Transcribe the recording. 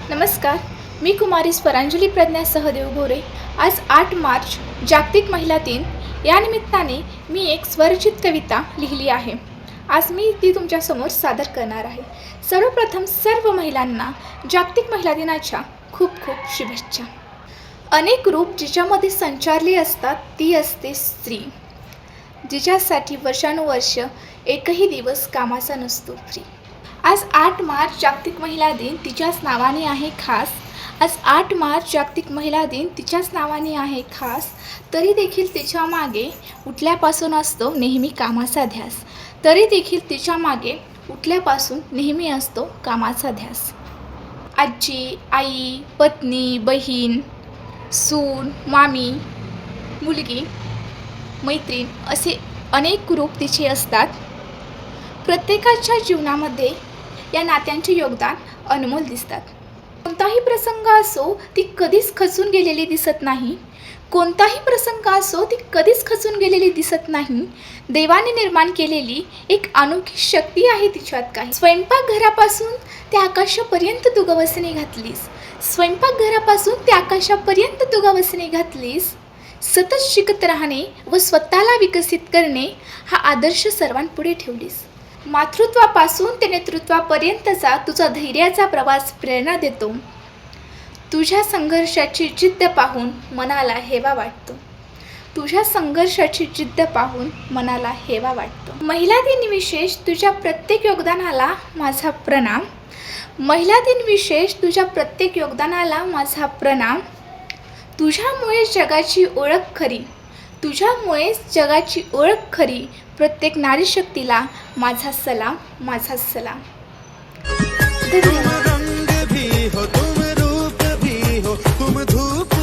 नमस्कार, मी कुमारी स्वरांजली प्रज्ञा सहदेव गोरे। आज 8 मार्च जागतिक महिला दिन या निमित्ताने मी एक स्वरचित कविता लिहिली आहे। आज मी ती तुमच्यासमोर सादर करणार आहे। सर्वप्रथम सर्व महिलांना जागतिक महिला दिनाच्या खूप खूप शुभेच्छा। अनेक रूप जिच्यामध्ये संचारली असतात ती असते स्त्री, जिच्यासाठी वर्षानुवर्ष एकही दिवस कामाचा नसतो फ्री। आज 8 मार्च जागतिक महिला दिन तिच्याच नावाने आहे खास। आज 8 मार्च जागतिक महिला दिन तिच्याच नावाने आहे खास। तरी देखील तिच्या मागे उठल्यापासून असतो नेहमी कामाचा ध्यास। तरी देखील तिच्या मागे उठल्यापासून नेहमी असतो कामाचा ध्यास। आजी, आई, पत्नी, बहीण, सून, मामी, मुलगी, मैत्रीण असे अनेक रूप तिचे असतात। प्रत्येकाच्या जीवनामध्ये या नात्यांचे योगदान अनमोल दिसतात। कोणताही प्रसंग असो ती कधीच खचून गेलेली दिसत नाही। कोणताही प्रसंग असो ती कधीच खचून गेलेली दिसत नाही। देवाने निर्माण केलेली एक अनोखी शक्ती आहे तिच्यात काही। स्वयंपाकघरापासून ते आकाशापर्यंत तू गवसणी घातलीस। स्वयंपाकघरापासून ते आकाशापर्यंत तू गवसणी घातलीस। सतत शिकत राहणे व स्वतःला विकसित करणे हा आदर्श सर्वांपुढे ठेवलीस। मातृत्वापासून ते नेतृत्वापर्यंतचा तुझा धैर्याचा प्रवास प्रेरणा देतो। तुझ्या संघर्षाची जिद्द पाहून मनाला हेवा वाटतो। तुझ्या संघर्षाची जिद्द पाहून मनाला हेवा वाटतो। महिला दिन विशेष तुझ्या प्रत्येक योगदानाला माझा प्रणाम। महिला दिन विशेष तुझ्या प्रत्येक योगदानाला माझा प्रणाम। तुझ्यामुळे जगाची ओळख खरी, तुझ्यामुळेच जगाची ओळख खरी। प्रत्येक नारी शक्तीला माझा सलाम, माझा सलाम। तुम रंग भी हो, तुम रूप भी हो, तुम धूप